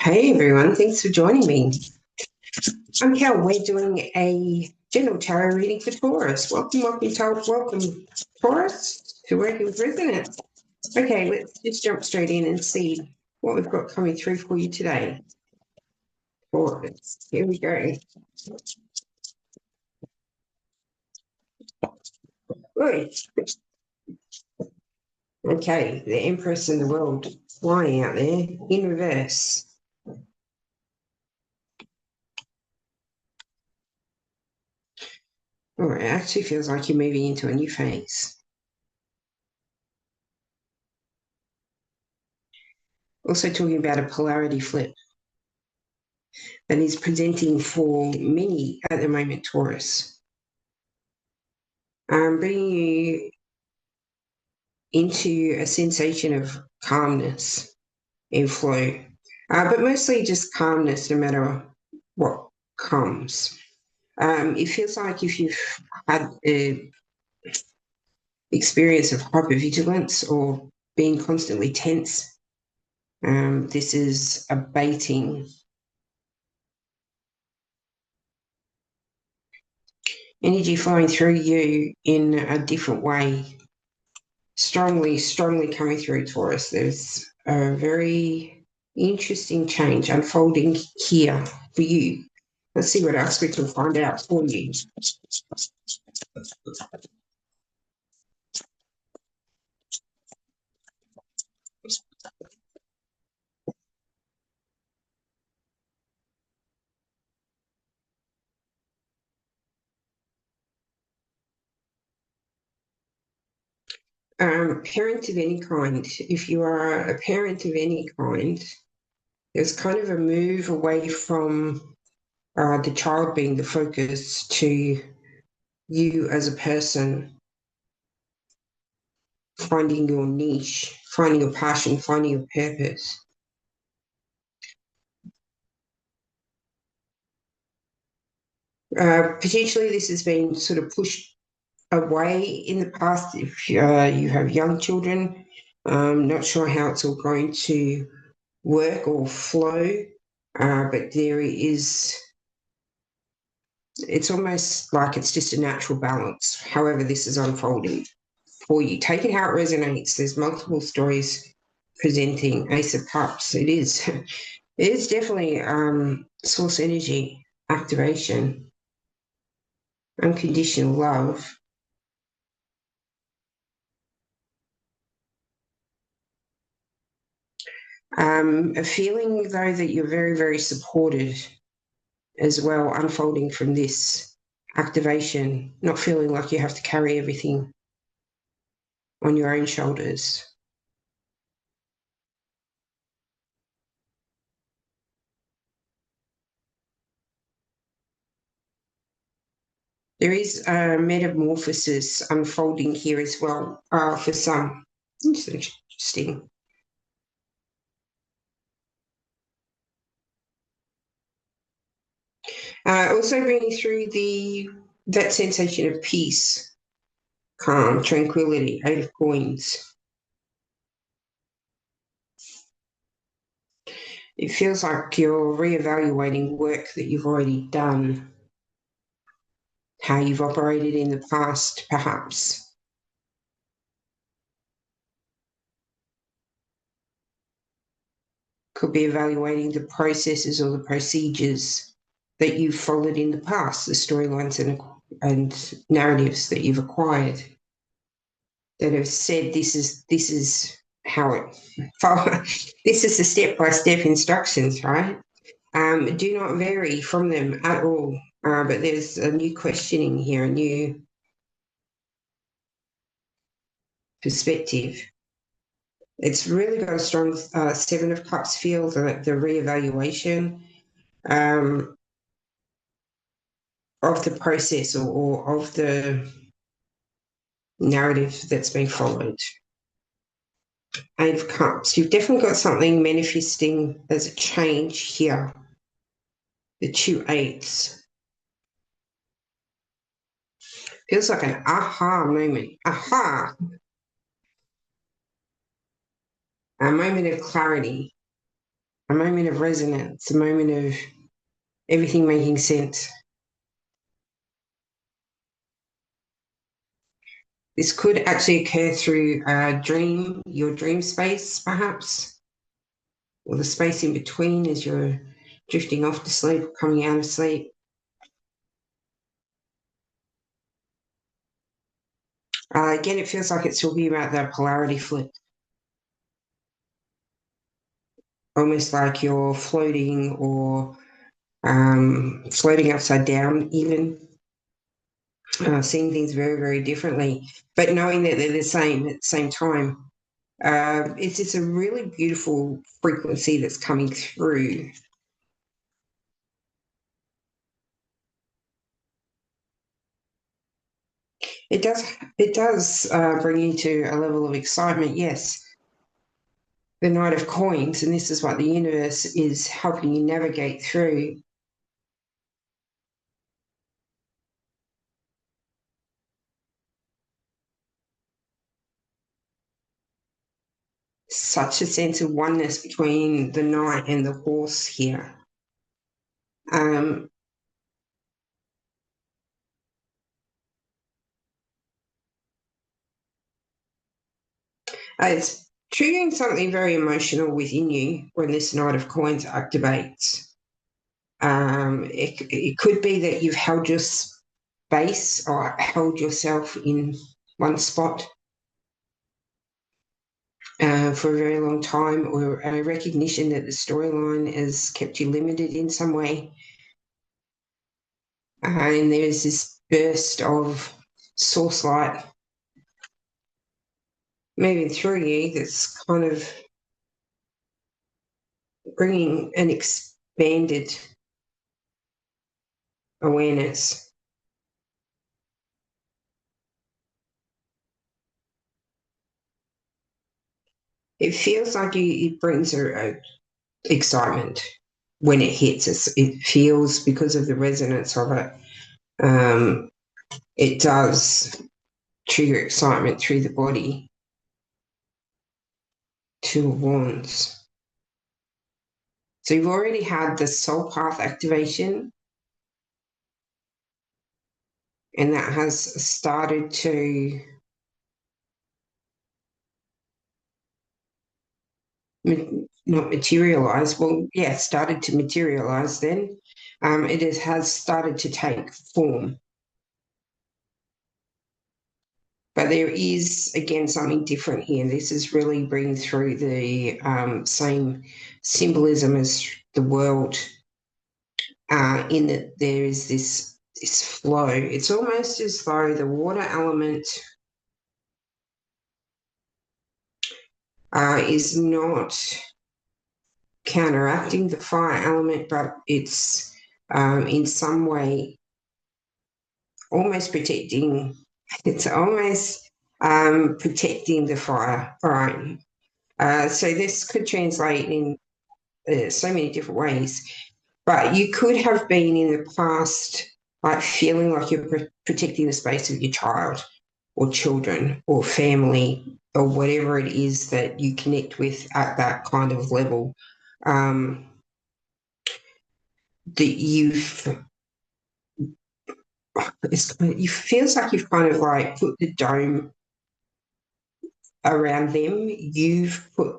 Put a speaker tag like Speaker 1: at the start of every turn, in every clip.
Speaker 1: Hey everyone, thanks for joining me. I'm Kel. We're doing a general tarot reading for Taurus. Welcome, Taurus, to Working with Resonance. Okay, let's just jump straight in and see what we've got coming through for you today. Taurus, here we go. Good. Okay, the Empress and the World flying out there in reverse. All right, it actually feels like you're moving into a new phase. Also talking about a polarity flip that is presenting for many at the moment, Taurus. Bringing you into a sensation of calmness and flow, but mostly just calmness no matter what comes. It feels like if you've had an experience of hypervigilance or being constantly tense, this is abating. Energy flowing through you in a different way. Strongly coming through, Taurus. There's a very interesting change unfolding here for you. Let's see what else we can find out for you. Parent of any kind, if you are a parent of any kind, there's kind of a move away from the child being the focus to you as a person finding your niche, finding your passion, finding your purpose. Potentially, this has been sort of pushed away in the past if you have young children. Not sure how it's all going to work or flow, but it's almost like it's just a natural balance, however this is unfolding for you. Take it how it resonates. There's multiple stories presenting Ace of Cups. It is definitely source energy activation, unconditional love. A feeling, though, that you're very, very supported as well, unfolding from this activation, not feeling like you have to carry everything on your own shoulders. There is a metamorphosis unfolding here as well for some. It's interesting. Also bringing through that sensation of peace, calm, tranquility, 8 of coins. It feels like you're reevaluating work that you've already done, how you've operated in the past, perhaps. Could be evaluating the processes or the procedures that you've followed in the past, the storylines and narratives that you've acquired that have said this is how it follow. This is the step-by-step instructions, right? Do not vary from them at all. But there's a new questioning here, a new perspective. It's really got a strong 7 of Cups feel, the reevaluation of the process or of the narrative that's been followed. 8 of Cups. You've definitely got something manifesting as a change here. The 2 8s. Feels like an aha moment. Aha! A moment of clarity. a moment of resonance, a moment of everything making sense. This could actually occur through a dream, your dream space, perhaps, or the space in between as you're drifting off to sleep or coming out of sleep. Again, it feels like it's talking about the polarity flip, almost like you're floating or floating upside down, even seeing things very, very differently, but knowing that they're the same at the same time. It's a really beautiful frequency that's coming through. It does bring you to a level of excitement, yes. The Knight of Coins, and this is what the universe is helping you navigate through. Such a sense of oneness between the knight and the horse here. Um, it's triggering something very emotional within you when this Knight of Coins activates. It could be that you've held your space or held yourself in one spot for a very long time, or a recognition that the storyline has kept you limited in some way. And there's this burst of source light moving through you that's kind of bringing an expanded awareness. It feels like it brings a excitement when it hits us. It feels, because of the resonance of it, it does trigger excitement through the body. Two of Wands. So you've already had the soul path activation, and that has started to not materialize. Well, yeah, started to materialize then. Has started to take form. But there is, again, something different here. This is really bringing through the same symbolism as the world, in that there is this flow. It's almost as though the water element is not counteracting the fire element, but it's in some way almost protecting. It's almost protecting the fire. All right. So this could translate in so many different ways, but you could have been in the past like feeling like you're protecting the space of your child or children or family or whatever it is that you connect with at that kind of level. That it feels like you've kind of like put the dome around them. You've put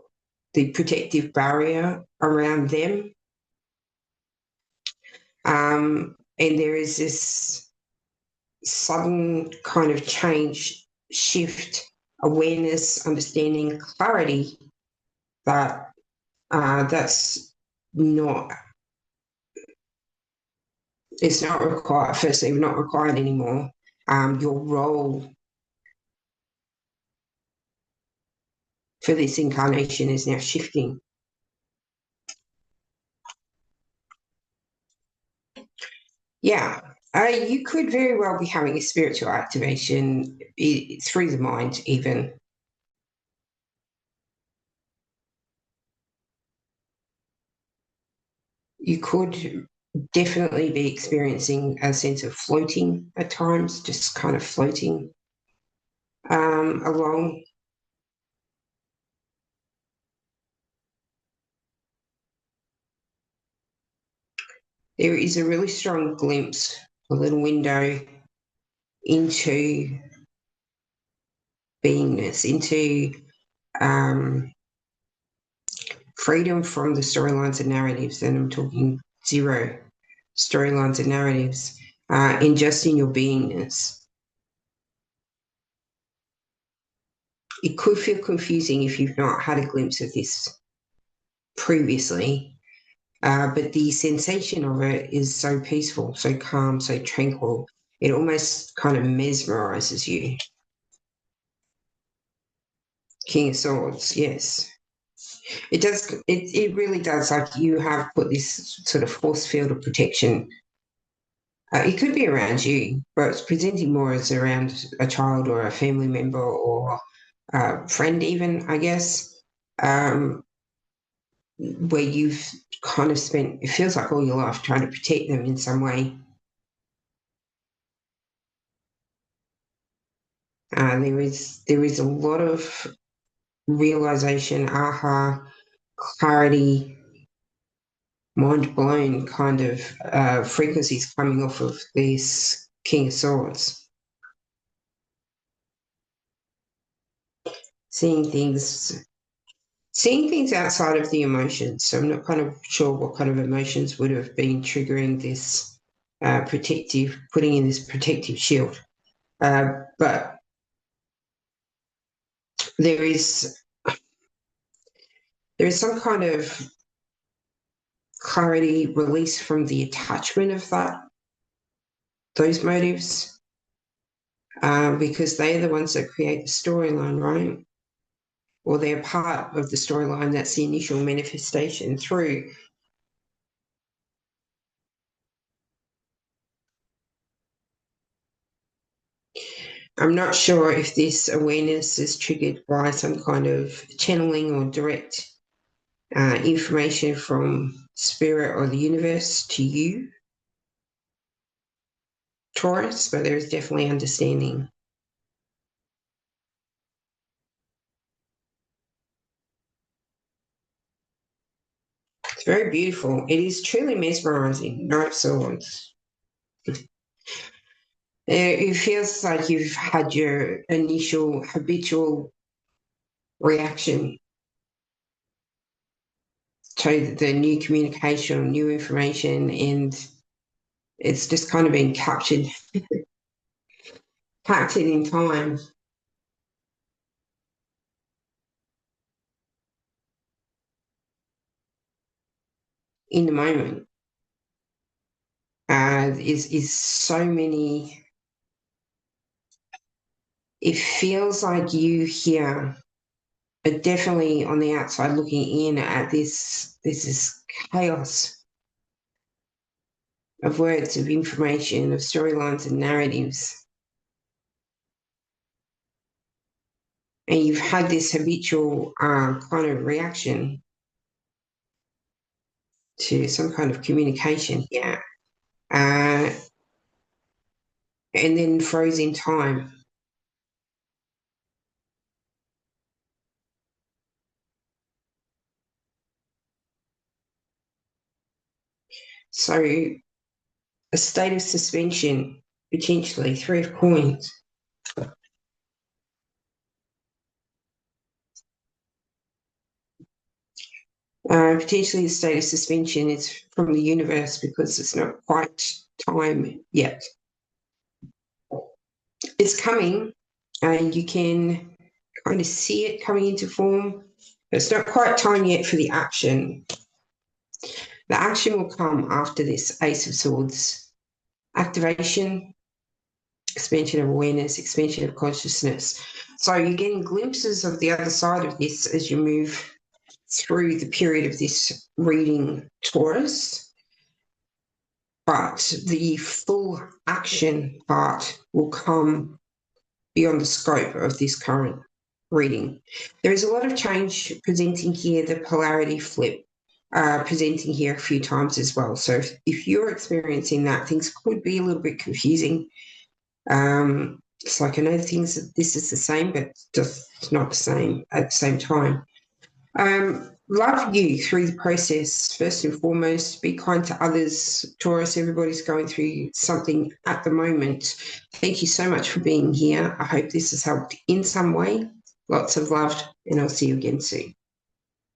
Speaker 1: the protective barrier around them. And there is this sudden kind of change, shift, awareness, understanding, clarity that that's not, it's not required, firstly, not required anymore. Your role for this incarnation is now shifting. Yeah. You could very well be having a spiritual activation through the mind, even. You could definitely be experiencing a sense of floating at times, just kind of floating along. there is a really strong glimpse, a little window into beingness, into freedom from the storylines and narratives. And I'm talking zero storylines and narratives, and just in your beingness. It could feel confusing if you've not had a glimpse of this previously, but the sensation of it is so peaceful, so calm, so tranquil. It almost kind of mesmerizes you. King of Swords, yes. It does, it really does. Like, you have put this sort of force field of protection. It could be around you, but it's presenting more as around a child or a family member or a friend, even, I guess, where you've kind of spent, it feels like, all your life trying to protect them in some way. There is a lot of realization, aha, clarity, mind blown kind of frequencies coming off of this King of Swords. Seeing things, seeing things outside of the emotions. So I'm not kind of sure what kind of emotions would have been triggering this putting in this protective shield. But there is some kind of clarity, release from the attachment of those motives, because they're the ones that create the storyline, right? Or they're part of the storyline. That's the initial manifestation through. I'm not sure if this awareness is triggered by some kind of channeling or direct information from spirit or the universe to you, Taurus, but there is definitely understanding. It's very beautiful. It is truly mesmerizing. Knight of Swords. It feels like you've had your initial habitual reaction to the new communication, new information, and it's just kind of been captured in time. In the moment. Is so many. It feels like you here are definitely on the outside looking in at this. This is chaos of words, of information, of storylines and narratives. And you've had this habitual kind of reaction to some kind of communication here. And then froze in time. So a state of suspension, potentially, 3 of coins. Potentially a state of suspension is from the universe because it's not quite time yet. It's coming, and you can kind of see it coming into form. It's not quite time yet for the action. The action will come after this Ace of Swords activation, expansion of awareness, expansion of consciousness. So you're getting glimpses of the other side of this as you move through the period of this reading, Taurus. But the full action part will come beyond the scope of this current reading. There is a lot of change presenting here, the polarity flip presenting here a few times as well. So if you're experiencing that, things could be a little bit confusing. It's like, I know things, this is the same, but just not the same at the same time. love you through the process. First and foremost, be kind to others. Taurus, everybody's going through something at the moment. Thank you so much for being here. I hope this has helped in some way. Lots of love, and I'll see you again soon.